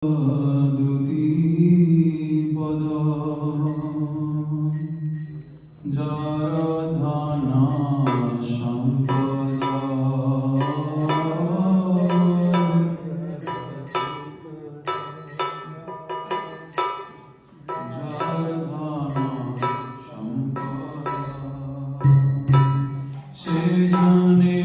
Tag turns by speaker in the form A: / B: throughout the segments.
A: দুতি পদ যার ধানা সম্পদ যার ধানা সম্পদ সে জানে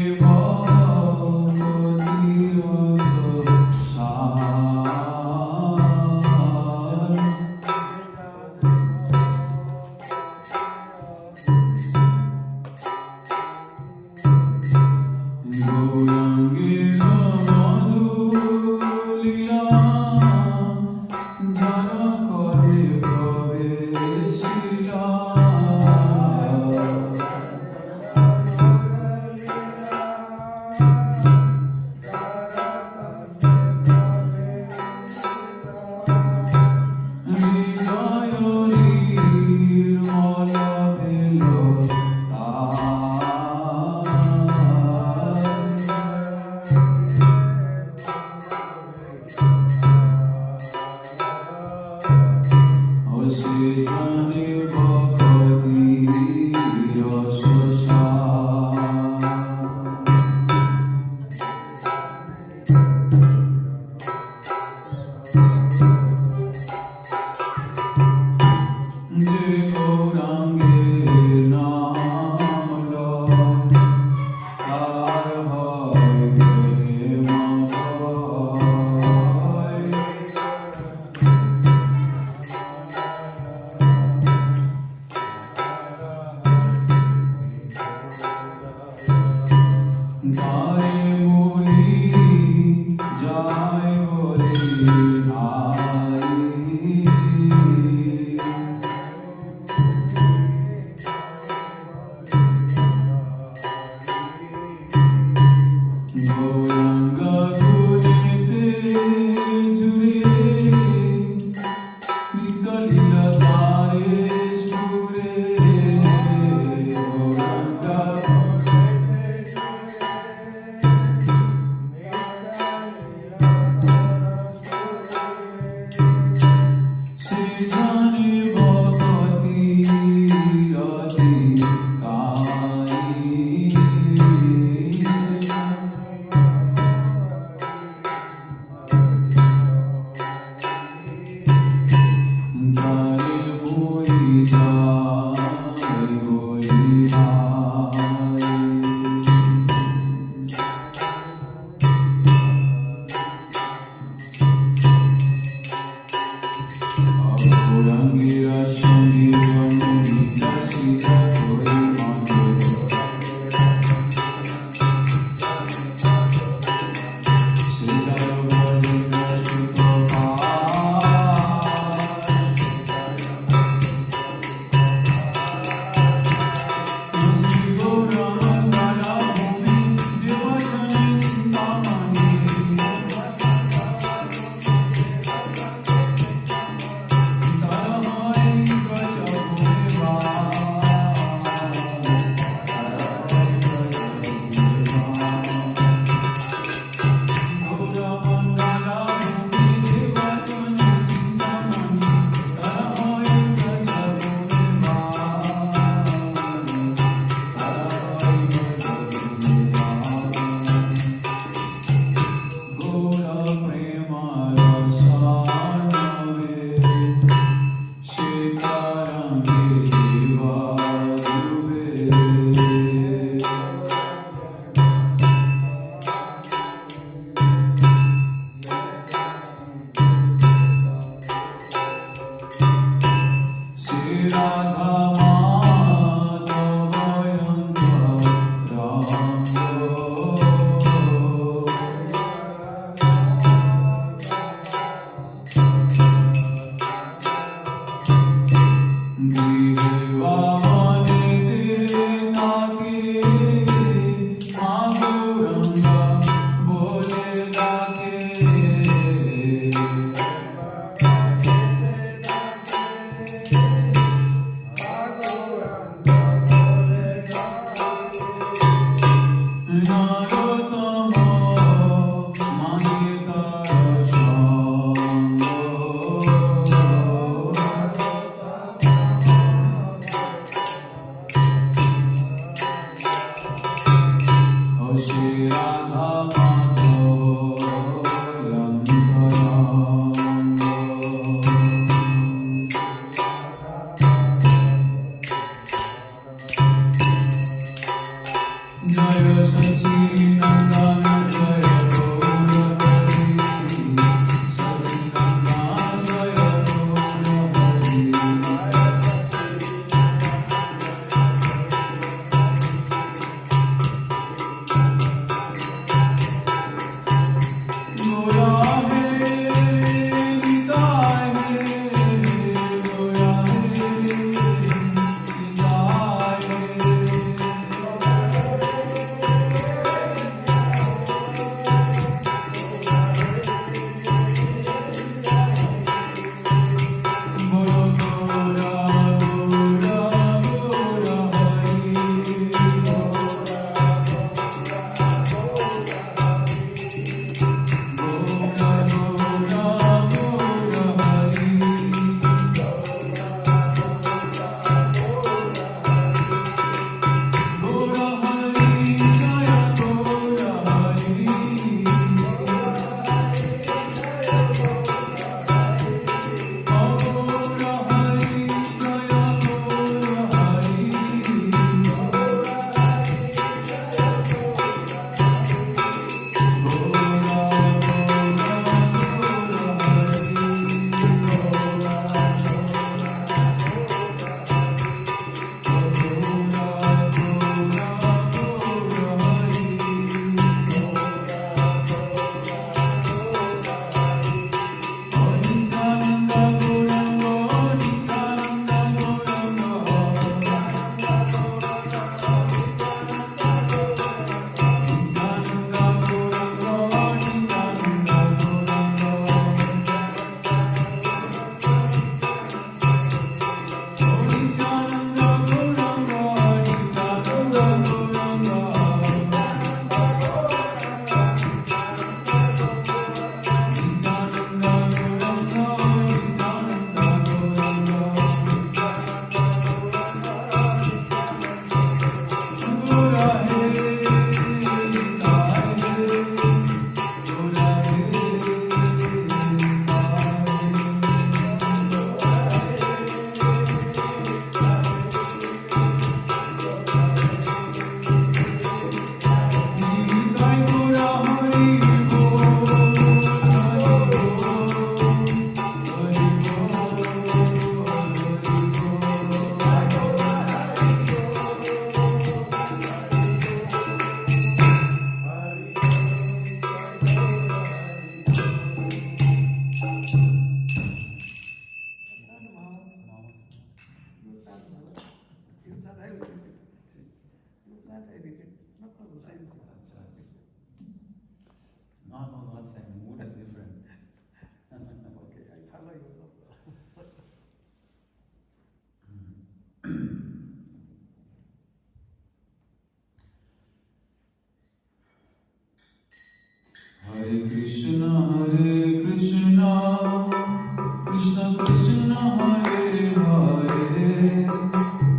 A: Krishna Krishna Hare Hare,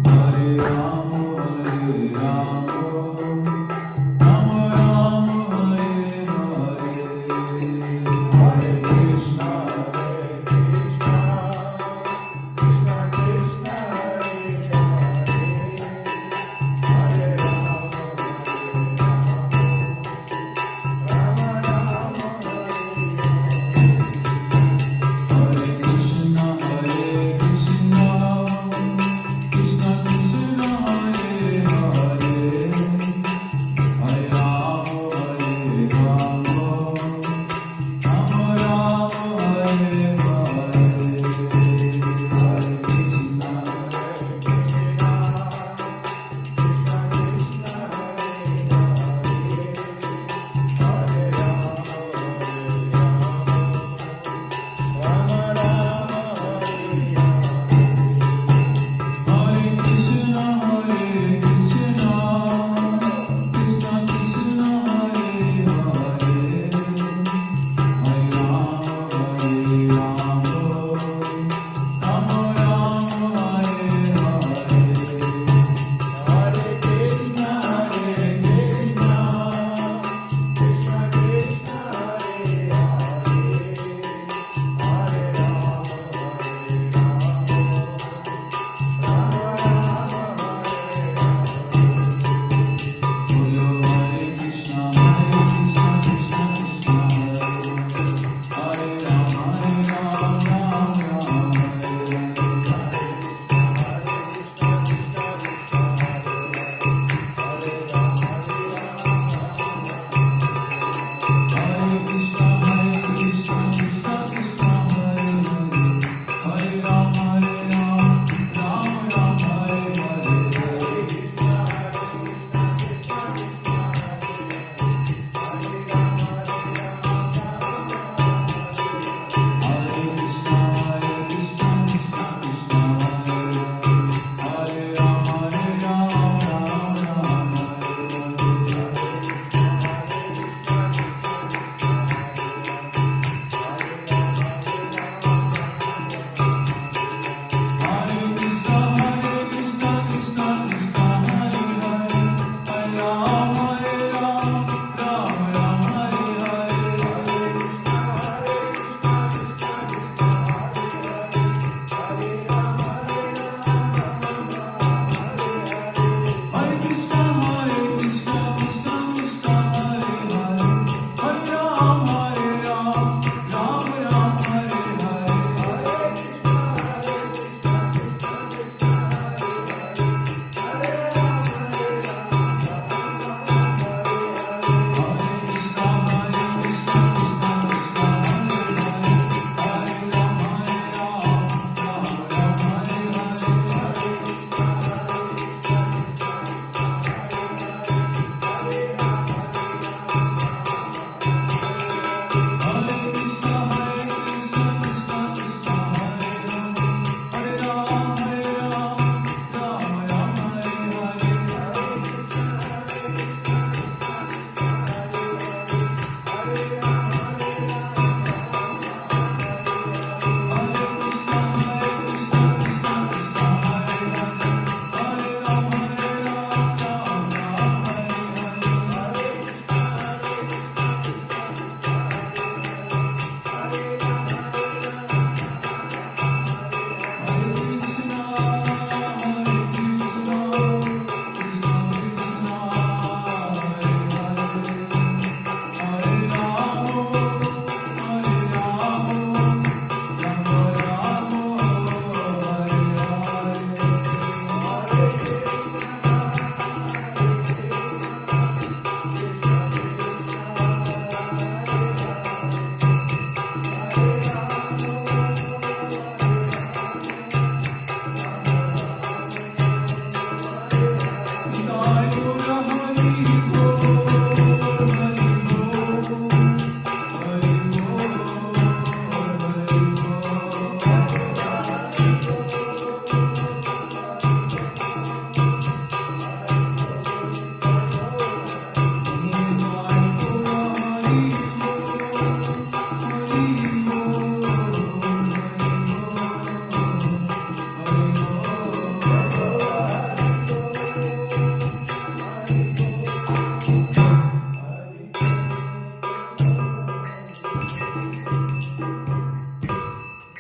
A: Hare Rama Hare Rama, Rama Rama Hare Hare, Hare Krishna Hare Krishna, Krishna Krishna Hare Hare, Hare Rama Hare Rama, Rama Rama Hare Hare. Hare Krishna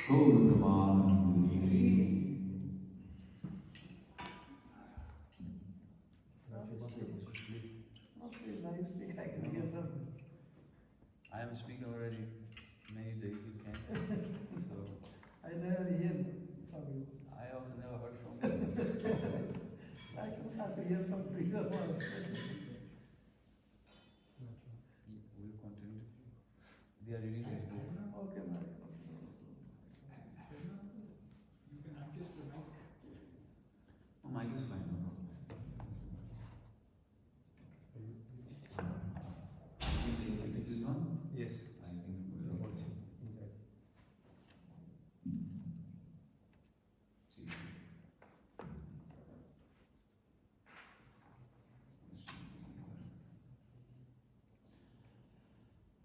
A: I am speaking already many days you can. So
B: I never hear from you.
A: I also never heard from you.
B: I can have to hear from bigger ones.
A: We'll continue. They are reading this book.
B: Okay, man.
C: You can adjust the mic.
A: Oh, mic is fine. No problem. Did they fix this one?
C: Yes.
A: I think we will.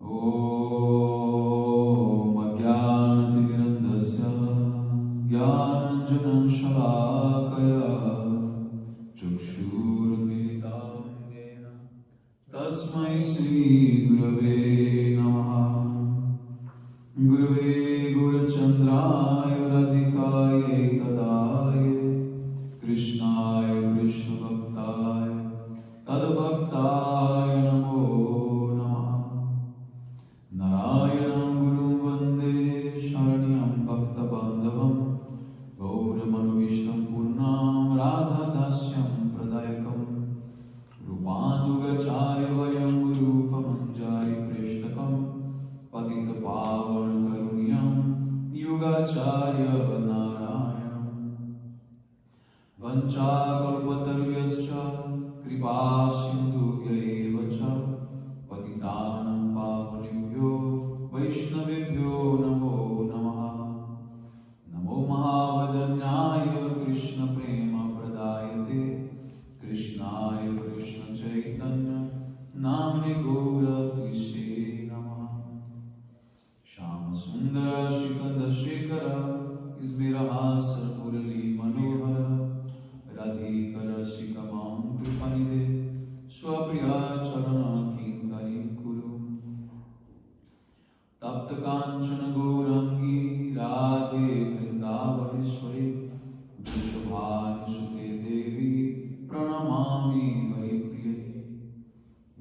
A: Om Ajnanatirandasya Jnananjanam Shalakaya Chakshurmilitam Yena Tasmai Sri Gurave Namaha Gurave Gurachandraya Radhikaya Tadalaye Krishnaya Krishna Bhaktaya Tadbhaktaya Namo Namaha Narayanam Guru Vande Sharanyam Bhakta Bandhavam Gauramanu Vishtam Purnam Radha Dasyam Pradayakam Rupandugacharya Vayam Rupamanjari Preshtakam Patita Pavan Karunyam Yugacharya Narayanam Vanchakalpataruyascha Kripa Sindhubhya cha Patitanam Pavanebhyo Vaishnavebhyo Namo Namaha Namo Mahavadanyaya Krishna Prema Pradayate Krishnaya Krishna Chaitanya Namne Gaura Tise Namaha Shama Sundara Shikanda Shekara Ismirahasar Murali Manohara Radhikara Shikamam Kripanide Swapriya Charana Kinkarim Kuru Tapta Kanchana Gaurangi Radhe Vrindavaneshwari Vrishabhani Sute Devi Pranamami Haripriye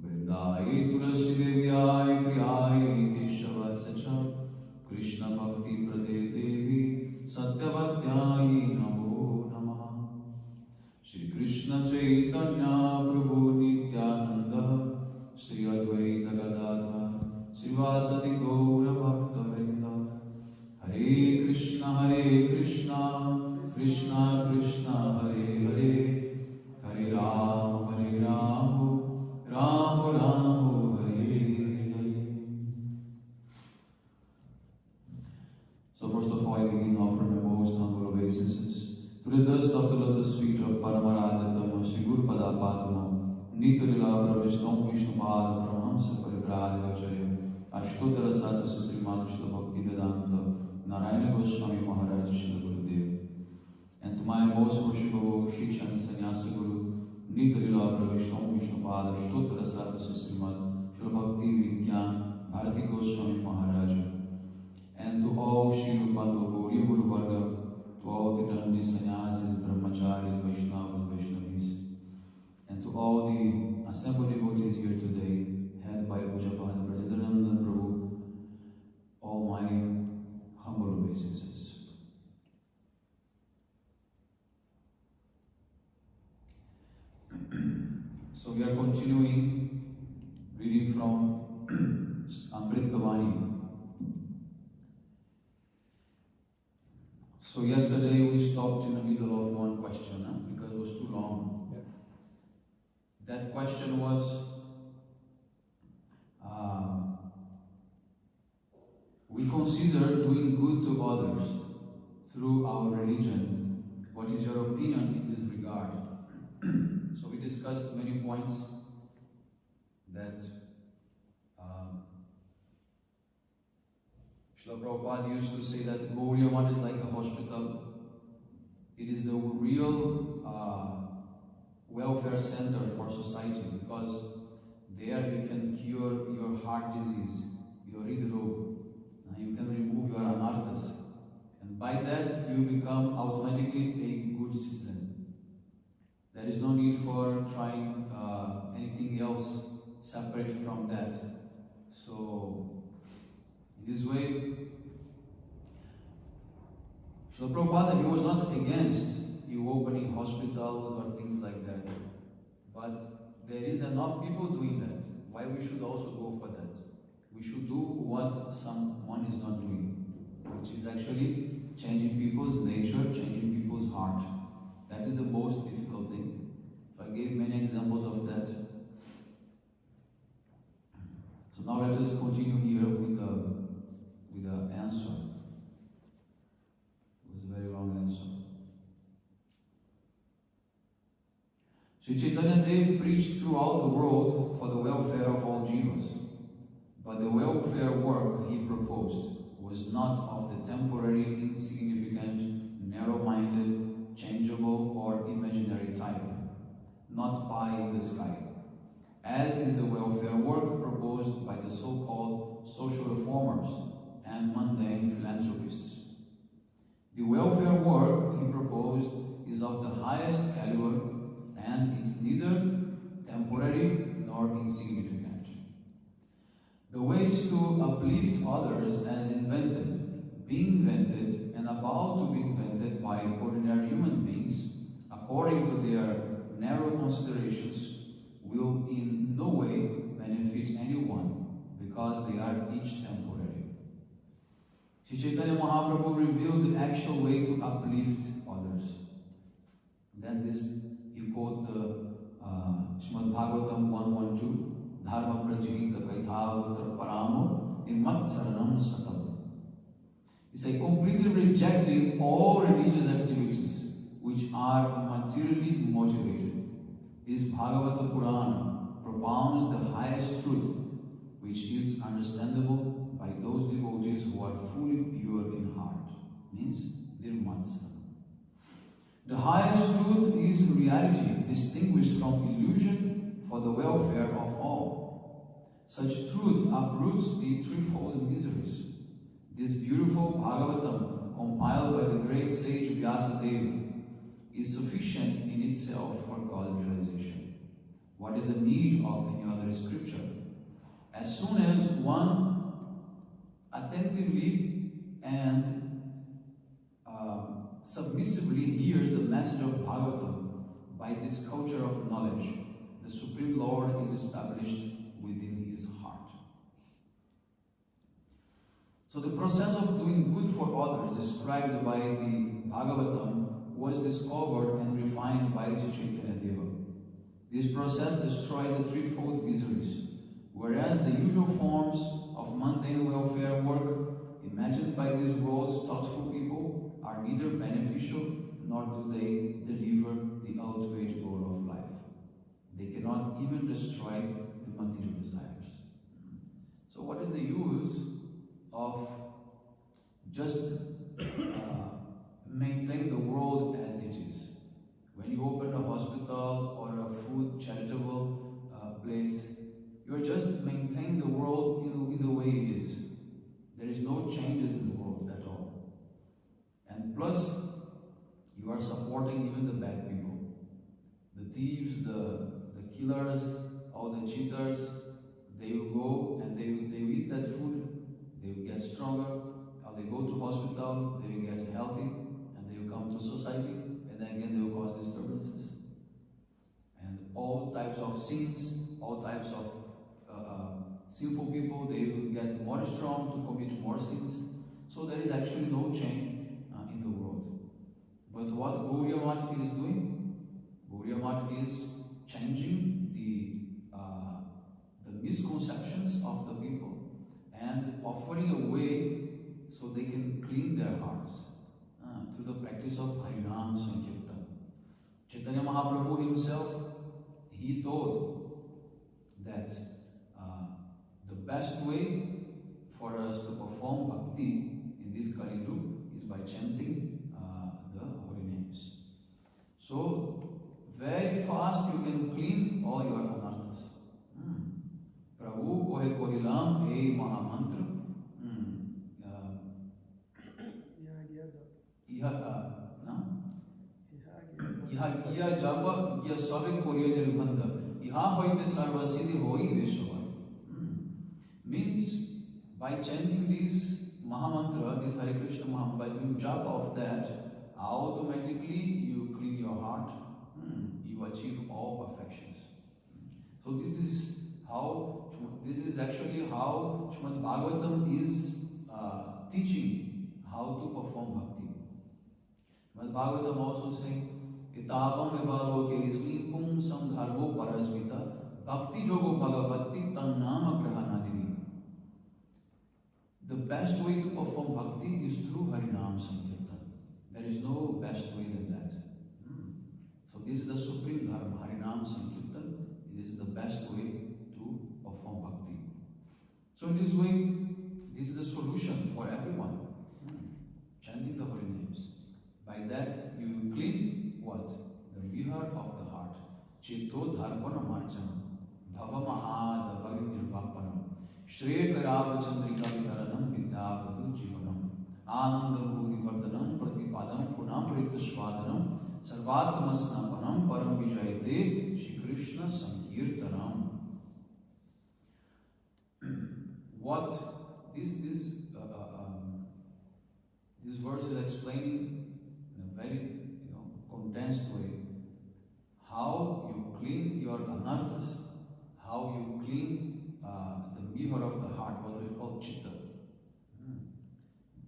A: Vrindaye Tulasi Devyai Priyaye Keshava Sacha Krishna Bhakti Prade Devi Satyavatyai Namo Namaha Shri Krishna Chaitanya Prabhu Nityananda Shri Advaita Gadadhar Srivasadi Gaura Bhakta Vrinda Hare Krishna Krishna Krishna Hare Hare Hare Ram Ram Ram Hare Hare. So first of all I begin offering my most humble obeisances to the dust of the lotus feet of Paramaradhatam Sri Guru Pada Padma Nitarila Pravishtam Vishnupada Paramahamsa Parivrajacharya Ashtotara Sadhu Srimad Shila Bhakti Vedanta Narayana Goswami Maharaj Shila Gurudev. And to my most worshipable Shiksha and Sannyasa Guru Nitarila Pravishtam Vishnupada Ashtotara Sadhu Srimad Shila Bhakti Vigyan Bharati Goswami Maharaj. And to all Shri Rupango Gaudiya Guru Varga, to all the Dandi Sannyasis, Brahmacharis, Vaishnavas, Vaishnavis, and to all the assembled devotees here today, head by Pujapada Brajadananda Prabhu, all my humble obeisances. So we are continuing reading from Amritavani. So yesterday we stopped in the middle of one question because it was too long.
C: Yeah.
A: That question was, we consider doing good to others through our religion. What is your opinion in this regard? So we discussed many points that Srila Prabhupada used to say that Gaudiya Math is like a hospital. It is the real welfare center for society, because there you can cure your heart disease, your hridrog, you can remove your anarthas, by that you become automatically a good citizen. There is no need for trying anything else separate from that. So, in this way, Srila Prabhupada, he was not against you opening hospitals or things like that. But there is enough people doing that. Why we should also go for that? We should do what someone is not doing, which is actually changing people's nature, changing people's heart. That is the most difficult thing. So I gave many examples of that. So now let us continue here with the answer. It was a very long answer. Sri Chaitanya Dev preached throughout the world for the welfare of all jivas. But the welfare work he proposed was not of the temporary, insignificant, narrow-minded, changeable, or imaginary type, not pie in the sky, as is the welfare work proposed by the so-called social reformers and mundane philanthropists. The welfare work he proposed is of the highest caliber, and it's neither temporary nor insignificant. The ways to uplift others as invented, being invented, and about to be invented by ordinary human beings, according to their narrow considerations, will in no way benefit anyone, because they are each temporary. Sri Chaitanya Mahaprabhu revealed the actual way to uplift others. That is, he quoted the Srimad Bhagavatam 112, Dharma Prajivita Kaithavatra Paramo Nimat Saranam Satam. He said, completely rejecting all religious activities which are materially motivated. This Bhagavata Purana propounds the highest truth, which is understandable by those devotees who are fully pure in heart. Means Nirmat Saranam. The highest truth is reality, distinguished from illusion for the welfare of all. Such truth uproots the threefold miseries. This beautiful Bhagavatam, compiled by the great sage Vyasadeva, is sufficient in itself for God realization. What is the need of any other scripture? As soon as one attentively and submissively hears the message of Bhagavatam, by this culture of knowledge, the Supreme Lord is established within his heart. So the process of doing good for others described by the Bhagavatam was discovered and refined by Sri Chaitanya Deva. This process destroys the threefold miseries, whereas the usual forms of mundane welfare work imagined by these world's thoughtful people are neither beneficial nor do they deliver the ultimate goal of life. They cannot even destroy the material desires. So what is the use of just maintain the world as it is? When you open a hospital or a food charitable place, you are just maintaining the world in the way it is. There is no changes in the world at all. And plus, you are supporting even the bad people. The thieves, the killers, all the cheaters, they will go and they will eat that food, they will get stronger, or they go to hospital, they will get healthy, and they will come to society, and then again they will cause disturbances. And all types of sins, all types of sinful people, they will get more strong to commit more sins. So there is actually no change in the world. But what Gaudiya Math is doing? Gaudiya Math is changing the misconceptions of the people and offering a way so they can clean their hearts through the practice of Harinam Sankirtan. Chaitanya Mahaprabhu himself, he told that the best way for us to perform bhakti in this Kali Yuga is by chanting the holy names. So, very fast you can clean all your anarthas. Prabhu kohe kohilam e mahamantra. Iha jaba ya sabe koriya nirbandha. Iha hoite sarvasiddhi hoi veshava. Means by chanting this Mahamantra, this Hare Krishna Mahamantra, by doing japa of that, automatically you clean your heart, you achieve all perfections. So this is actually how Srimad Bhagavatam is teaching how to perform bhakti. Srimad Bhagavatam also saying, Itavam evaloke ismi pum sangharvo parasmita bhakti jogo bhagavati tannama grahanadini. The best way to perform bhakti is through Harinam Sankirtan. There is no best way than that. So this is the supreme dharma, Harinam Sankirtan. This is the best way to perform bhakti. So in this way, this is the solution for everyone. Chanting the holy names. By that you clean what? The mirror of the heart. Cheto dharpana marjanam. Bhava mahadavag nirvapanam. Shreya karava chandrika vitaranam vidyavadu jivanam. Ananda bhudi vardhanam pratipadam punam pritashvadanam. Sarvatmasnapanam param vijayate Shri Krishna Sankirtanam. What this verse is explaining in a very condensed way how you clean your anarthas, how you clean the mirror of the heart, what we call chitta,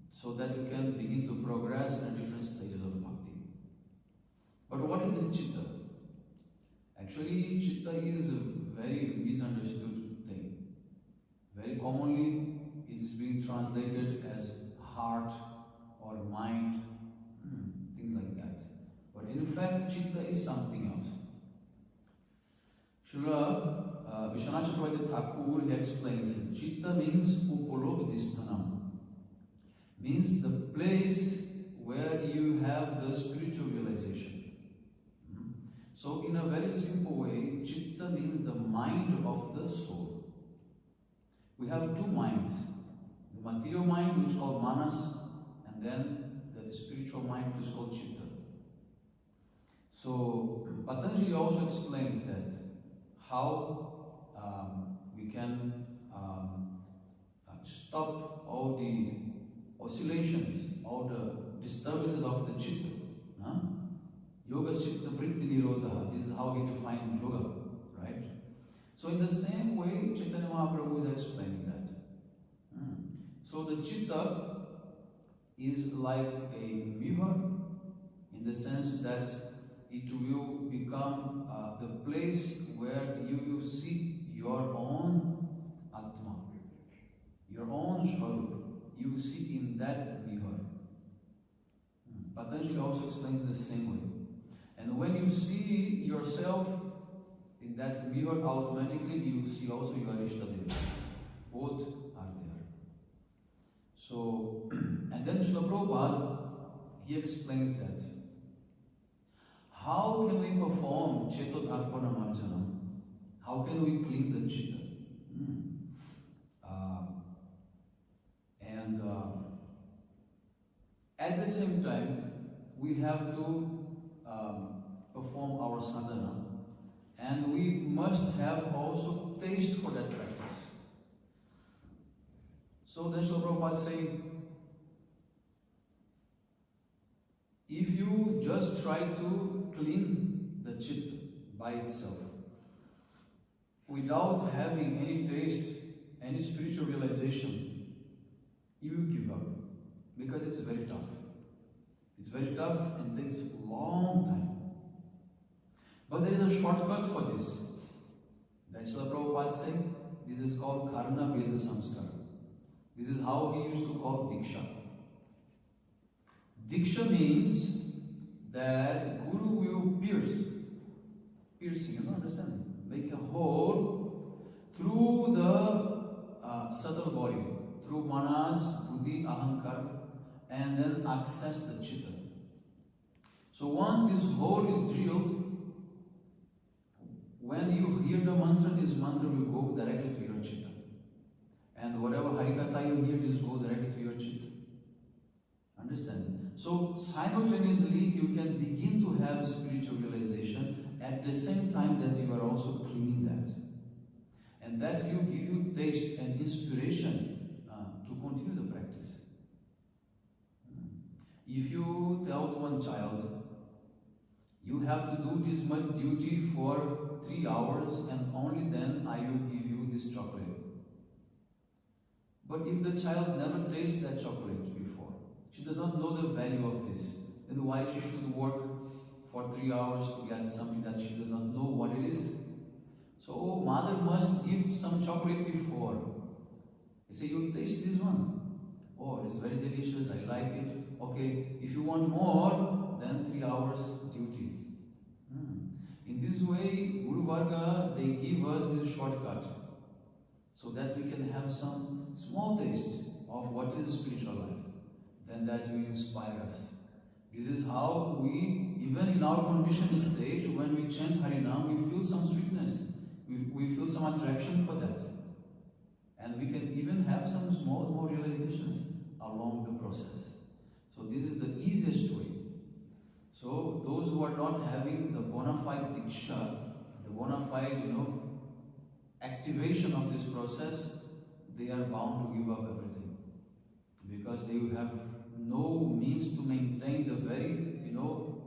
A: so that you can begin to progress in different stages of bhakti. But what is this chitta? Actually, chitta is a very misunderstood thing. Very commonly, it is being translated as heart or mind, things like that. But in fact, chitta is something else. Srila Vishwanath Chakravarti Thakur, he explains it. Chitta means upalobdhisthanam, means the place where you have the spiritual realization. So in a very simple way, chitta means the mind of the soul. We have two minds. The material mind, which is called manas, and then the spiritual mind, which is called chitta. So Patanjali also explains that how we can stop all the oscillations, all the disturbances of the chitta. Yoga chitta vritti nirodha. This is how he defined yoga, right? So in the same way, Chaitanya Mahaprabhu is explaining that. So the chitta is like a mirror in the sense that it will become the place where you see your own Atma, your own Swarup. You see in that mirror. Patanjali also explains in the same way. And when you see yourself in that mirror, automatically you see also your Ishtadeva. Both are there. So, and then Srila Prabhupada, he explains that. How can we perform Chetodharpana Marjanam? How can we clean the chitta? At the same time, we have to perform our sadhana, and we must have also taste for that practice. So then Srila Prabhupada saying, if you just try to clean the chitta by itself, without having any taste, any spiritual realization, you will give up, because it's very tough. It's very tough and takes a long time. But there is a shortcut for this. That's Srila Prabhupada saying, this is called Karna Veda Samskara. This is how he used to call Diksha. Diksha means that Guru will piercing, you understand? Make a hole through the subtle body, through manas, buddhi, ahankar, and then access the chitta. So once this hole is drilled, when you hear the mantra, this mantra will go directly to your chitta. And whatever harikatha you hear, this will go directly to your chitta. Understand? So simultaneously you can begin to have spiritual realization at the same time that you are also cleaning that. And that will give you taste and inspiration to continue the practice. If you tell to one child, you have to do this much duty for 3 hours and only then I will give you this chocolate. But if the child never tastes that chocolate before, she does not know the value of this, then why she should work for 3 hours to get something that she does not know what it is? So mother must give some chocolate before. They say, you taste this one. Oh, it's very delicious, I like it. Okay, if you want more, then 3 hours duty. In this way, Guru Varga, they give us this shortcut so that we can have some small taste of what is spiritual life. Then that will inspire us. This is how we, even in our conditioned stage, when we chant Harinam, we feel some sweetness. We feel some attraction for that. And we can even have some small realizations along the process. So this is the easiest way. So those who are not having the bona fide diksha, the bona fide, activation of this process, they are bound to give up everything. Because they will have no means to maintain the very,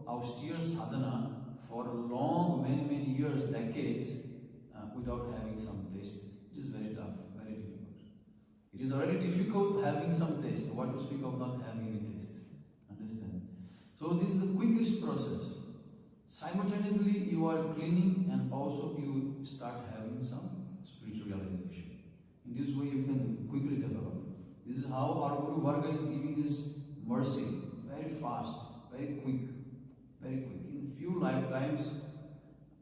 A: austere sadhana for long, many years, decades, without having some taste. It is very tough, very difficult. It is already difficult having some taste. What to speak of not having any taste? Understand? So this is the quickest process. Simultaneously, you are cleaning and also you start having some spiritual realization. In this way, you can quickly develop. This is how our Guru Varga is giving this mercy. Very fast, very quick, very quick. In few lifetimes,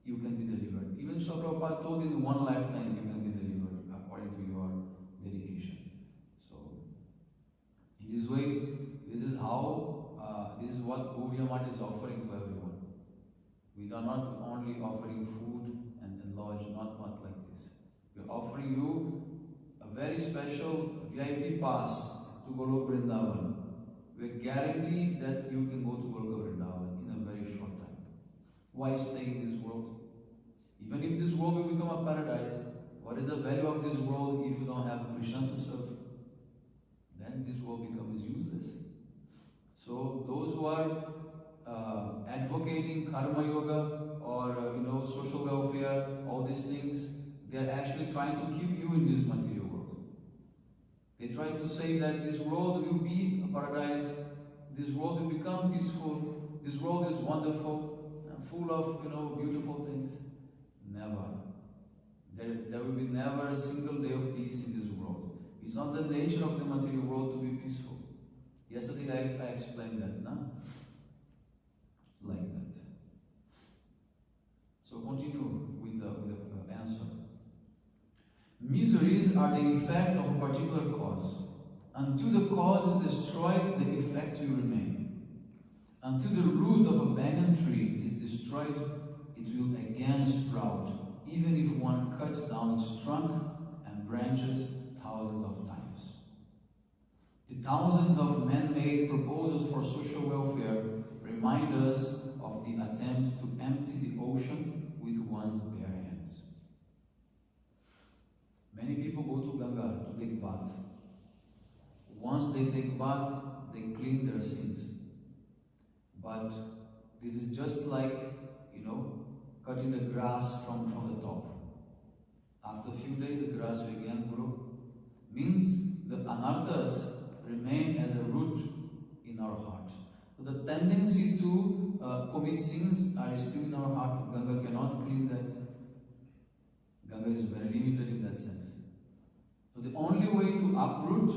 A: you can be delivered. Even Srila Prabhupada told in one lifetime you can be delivered according to your dedication. So, in this way, this is how, this is what Gaudiya Math is offering to everyone. We are not only offering food and lodge, not like this. We are offering you a very special VIP pass to Golok Vrindavan. We guarantee that you can go to Golok Vrindavan in a very short time. Why stay in this world? Even if this world will become a paradise, what is the value of this world if you don't have Krishna to serve? Then this world becomes useless. So those who are advocating karma yoga or social welfare, all these things, they are actually trying to keep you in this material world. They try to say that this world will be a paradise, this world will become peaceful, this world is wonderful, and full of beautiful things. Never. There will be never a single day of peace in this world. It's not the nature of the material world to be peaceful. Yesterday I explained that, no? Like that. So continue with the answer. Miseries are the effect of a particular cause. Until the cause is destroyed, the effect will remain. Until the root of a banyan tree is destroyed, it will again sprout, even if one cuts down its trunk and branches thousands of times. The thousands of man-made proposals for social welfare remind us of the attempt to empty the ocean with one's bare hands. Many people go to Ganga to take bath. Once they take bath, they clean their sins. But this is just like, cutting the grass from the top. After a few days, the grass will again grow. Means the anarthas remain as a root in our heart. So the tendency to commit sins are still in our heart. Ganga cannot clean that. Ganga is very limited in that sense. So the only way to uproot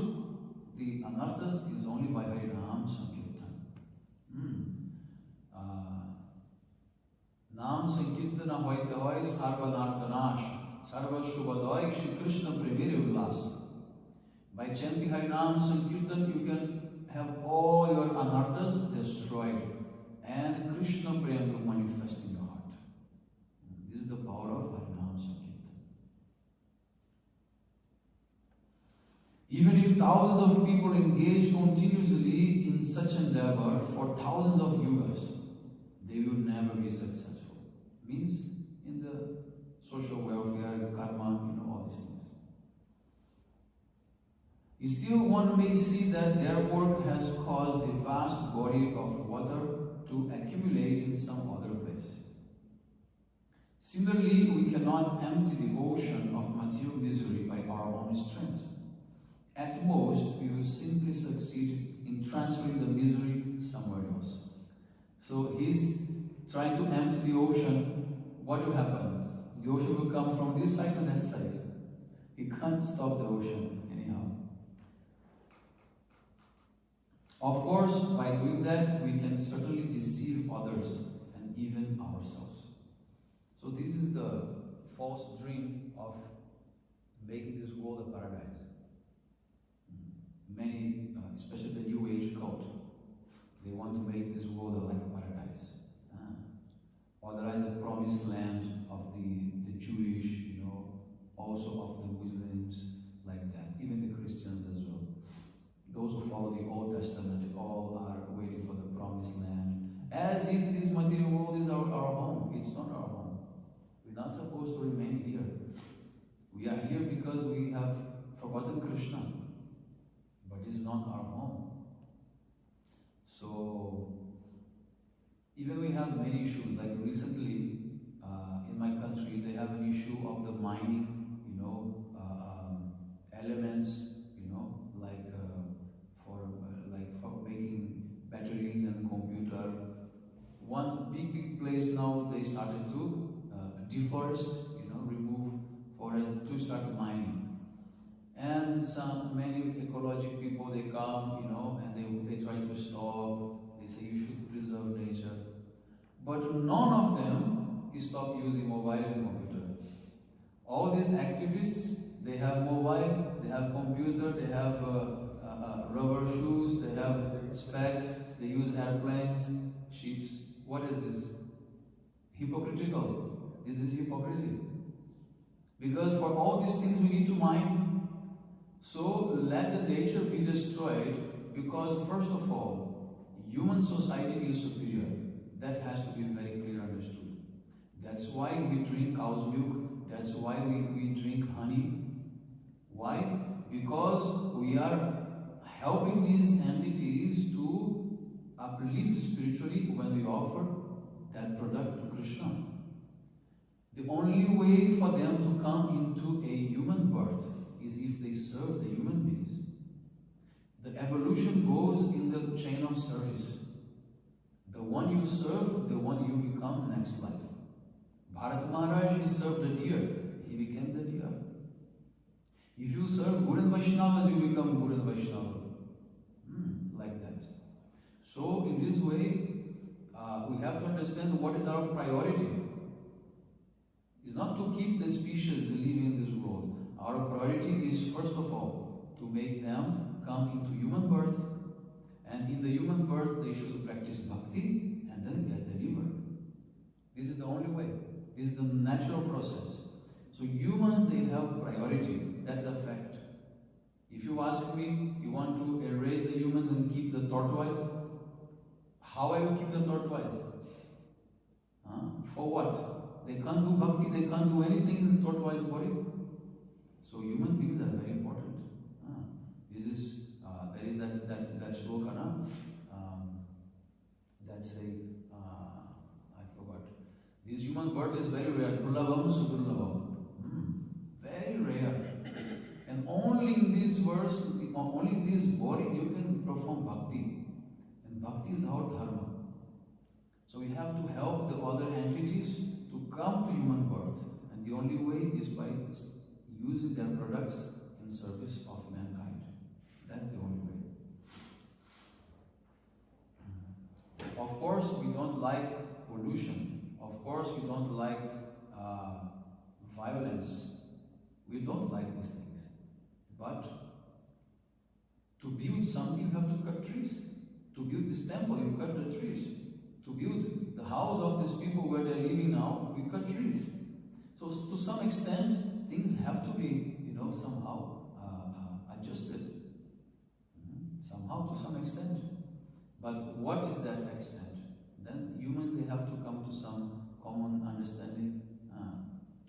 A: the anarthas is only by Harinam Sankirtan. Nam Sankirtana hoite hoy sarva nartanash, sarva shubhadoy Shri Krishna premiere ullas. By chanting Harinam Sankirtan, you can have all your anarthas destroyed and Krishna Prem will manifest in your heart. This is the power of Harinam Sankirtan. Even if thousands of people engage continuously in such endeavor for thousands of yugas, they will never be successful. Means in the social welfare, karma, all these things. Still, one may see that their work has caused a vast body of water to accumulate in some other place. Similarly, we cannot empty the ocean of material misery by our own strength. At most, we will simply succeed in transferring the misery somewhere else. So he's trying to empty the ocean. What will happen? The ocean will come from this side to that side. He can't stop the ocean anyhow. Of course, by doing that, we can certainly deceive others and even ourselves. So this is the false dream of making this world a paradise. Many, especially the New Age cult, they want to make this world like a paradise. Otherwise, the promised land of the Jewish, also of the Muslims, like that. Even the Christians as well. Those who follow the Old Testament, they all are waiting for the promised land. As if this material world is our home. It's not our home. We're not supposed to remain here. We are here because we have forgotten Krishna. But it's not our home. So, even we have many issues. Like recently, in my country, they have an issue of the mining, elements, for making batteries and computer. One big place now, they started to deforest, remove forest to start mining. And many ecological people, they come, and they try to stop. They say you should preserve nature. But none of them stop using mobile and computer. All these activists, they have mobile, they have computer, they have rubber shoes, they have specs, they use airplanes, ships. What is this? Hypocritical. This is hypocrisy. Because for all these things we need to mine. So let the nature be destroyed, because first of all, human society is superior. That has to be very clearly understood. That's why we drink cow's milk. That's why we drink honey. Why? Because we are helping these entities to uplift spiritually when we offer that product to Krishna. The only way for them to come into a human birth is if they serve the human beings. The evolution goes in the chain of service. The one you serve, the one you become next life. Bharat Maharaj, he served the deer, he became the deer. If you serve Guru and Vaishnavas, you become Guru and Vaishnava. Like that. So in this way, we have to understand what is our priority. It's not to keep the species living in this world. Our priority is first of all to make them come into human birth, and in the human birth they should practice bhakti and then get delivered. This is the only way. This is the natural process. So humans, they have priority. That's a fact. If you ask me, you want to erase the humans and keep the tortoise? How I will keep the tortoise? For what? They can't do bhakti, they can't do anything in the tortoise body. So human beings are very important. There is that shloka, that say, I forgot. This human birth is very rare. Durlabham sudurlabham. Very rare. And only in this verse, only in this body, you can perform bhakti. And bhakti is our dharma. So we have to help the other entities to come to human birth. And the only way is by using their products in service of mankind. That's the only way. Of course, we don't like pollution. Of course, we don't like violence. We don't like these things. But to build something, you have to cut trees. To build this temple, you cut the trees. To build the house of these people where they're living now, we cut trees. So to some extent, things have to be, somehow adjusted. somehow, to some extent. But what is that extent? Then humans, they have to come to some common understanding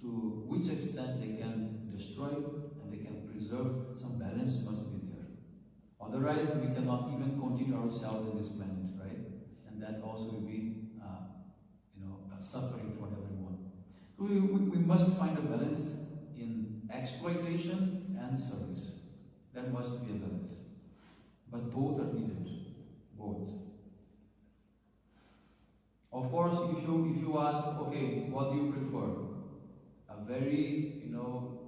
A: to which extent they can destroy and they can preserve. Some balance must be there. Otherwise, we cannot even continue ourselves in this planet, right? And that also will be, suffering for everyone. So we must find a balance in exploitation and service. There must be a balance. But both are needed. Both. Of course, if you ask, okay, what do you prefer? A very,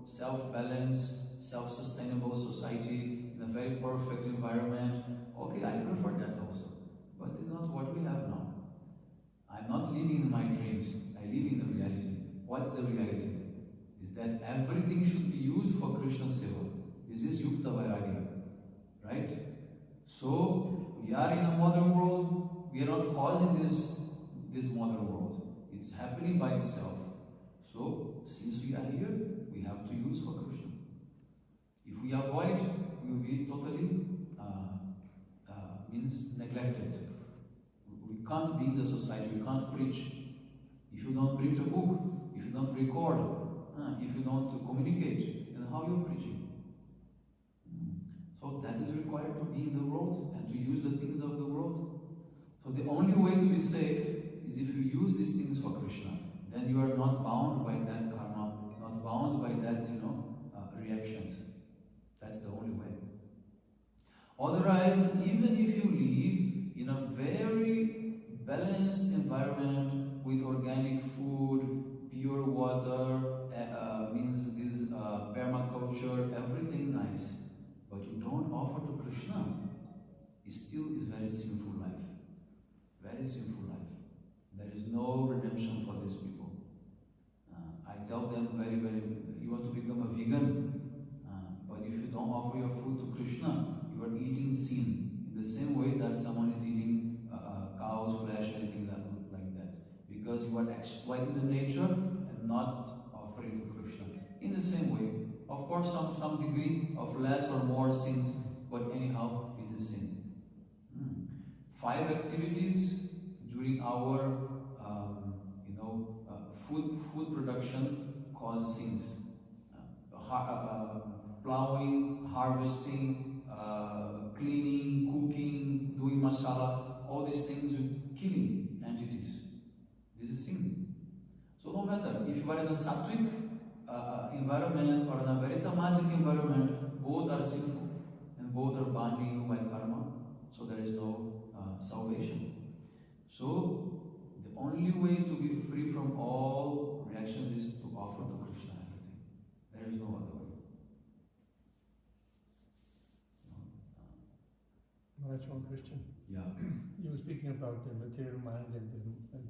A: self-balanced, self-sustainable society in a very perfect environment. Okay, I prefer that also. But it's not what we have now. I'm not living in my dreams. I live in the reality. What's the reality? Is that everything should be used for Krishna Seva. This is Yukta Vairagya. Right? So, we are in a modern world. We are not causing this modern world. It's happening by itself. So, since we are here, we have to use for Krishna. If we avoid, we will be totally neglected. We can't be in the society, we can't preach. If you don't print a book, if you don't record, if you don't communicate, then how are you preaching? So that is required to be in the world and to use the things of the world. So the only way to be safe is if you use these things for Krishna. Then you are not bound by that karma, not bound by that, reactions. That's the only way. Otherwise, even if you live in a very balanced environment with organic food, pure water, means this permaculture, everything nice, but you don't offer to Krishna, it still is very sinful life. Very sinful life. There is no redemption for these people. I tell them you want to become a vegan, but if you don't offer your food to Krishna, you are eating sin. In the same way that someone is eating cow's flesh, anything like that. Because you are exploiting the nature and not offering to Krishna. In the same way, of course, some degree of less or more sins, but anyhow, it's a sin. 5 activities during our food production cause sins. Plowing, harvesting, cleaning, cooking, doing masala, all these things with killing entities. This is sin. So no matter if you are in a sattvic environment or in a very tamasic environment, both are sinful and both are binding you by karma. So there is no salvation. So the only way to be free from all reactions is to offer to Krishna everything. There is no other way.
B: Maharaj, one question.
A: Yeah.
B: You were speaking about the material mind and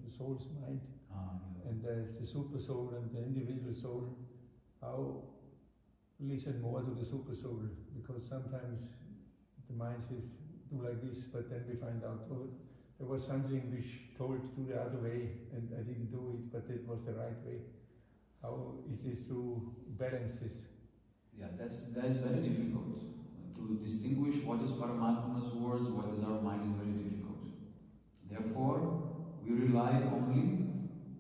B: the soul's mind,
A: Yeah.
B: and there's the super soul and the individual soul. How listen more to the super soul? Because sometimes the mind says do like this, but then we find out, oh, there was something which told to do the other way, and I didn't do it, but it was the right way. How is this to balance this?
A: Yeah, that is very difficult. To distinguish what is Paramatma's words, what is our mind is very difficult. Therefore, we rely only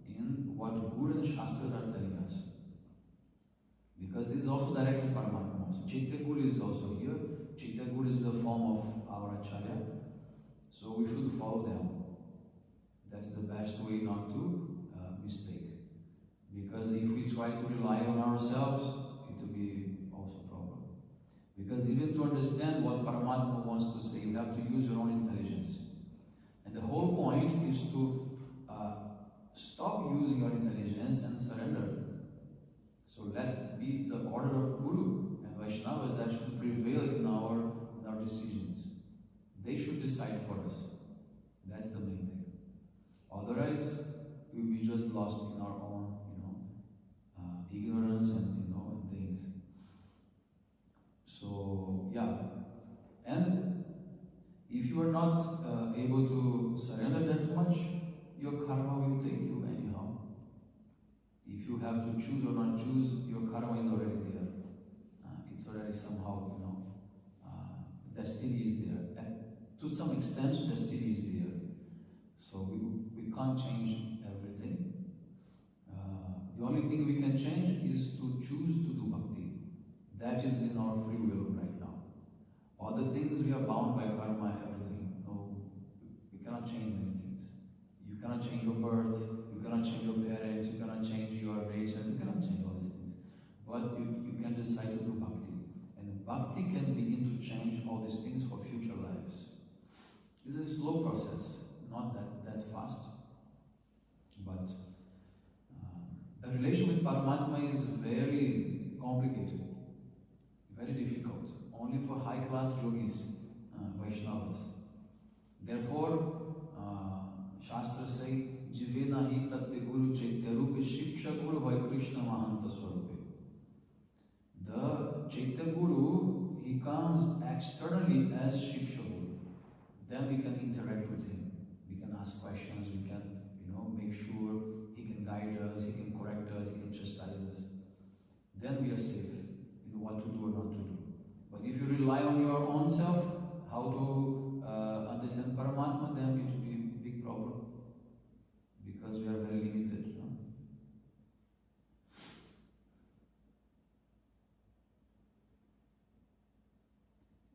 A: in what Guru and Shastras are telling us. Because this is also directly Paramatma. So Chitta Guru is also here. Chitta Guru is in the form of our Acharya. So we should follow them. That's the best way not to mistake. Because if we try to rely on ourselves, it will be also a problem. Because even to understand what Paramatma wants to say, you have to use your own intelligence. And the whole point is to stop using your intelligence and surrender. So let be the order of Guru and Vaishnavas that should prevail in our decisions. They should decide for us. That's the main thing. Otherwise, we'll be just lost in our own, ignorance and and things. So yeah, and if you are not able to surrender that much, your karma will take you anyhow. If you have to choose or not choose, your karma is already there. It's already somehow, destiny is there. to some extent, destiny is there. So we can't change everything. The only thing we can change is to choose to do bhakti. That is in our free will right now. Other things we are bound by karma, everything. No, we cannot change many things. You cannot change your birth, you cannot change your parents, you cannot change your nature, you cannot change all these things. But you can decide to do bhakti. And bhakti can begin to change all these things for future lives. This is a slow process, not that fast. But the relation with Paramatma is very complicated, very difficult, only for high-class yogis, Vaishnavas. Therefore, Shastras say, Jive nahi tatte guru chaitya rupe shiksha guru vai Krishna mahanta swarupe. The chaitya guru, he comes externally as shiksha guru. Then we can interact with him. We can ask questions, we can, make sure he can guide us, he can correct us, he can chastise us. Then we are safe in what to do or not to do. But if you rely on your own self, how to understand Paramatma, then it will be a big problem. Because we are very limited.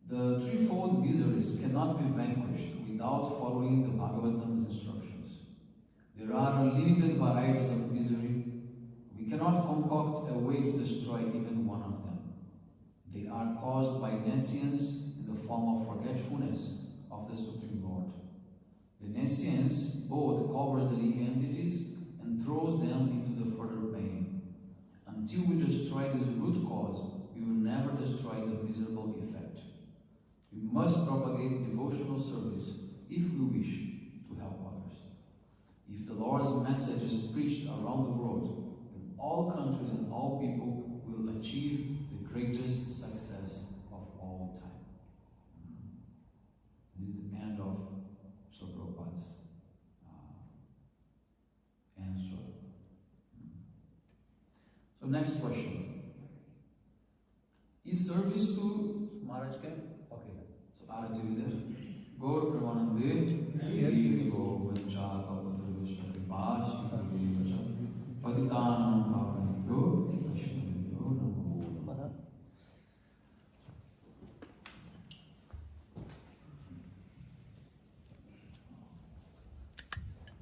A: The threefold miseries cannot be vanquished without following the Bhagavatam's instructions. There are unlimited varieties of misery. We cannot concoct a way to destroy even one of them. They are caused by nescience in the form of forgetfulness of the Supreme Lord. The nescience both covers the living entities and throws them into the further pain. Until we destroy this root cause, we will never destroy the miserable effect. We must propagate devotional service if we wish to help others. If the Lord's message is preached around the world, then all countries and all people will achieve the greatest success of all time. This is the end of Srila Prabhupada's answer. So next question. Is service to Maharaj Ke? Okay. So Arati will there. Gaur Pramanande Hiri Govinda Patitana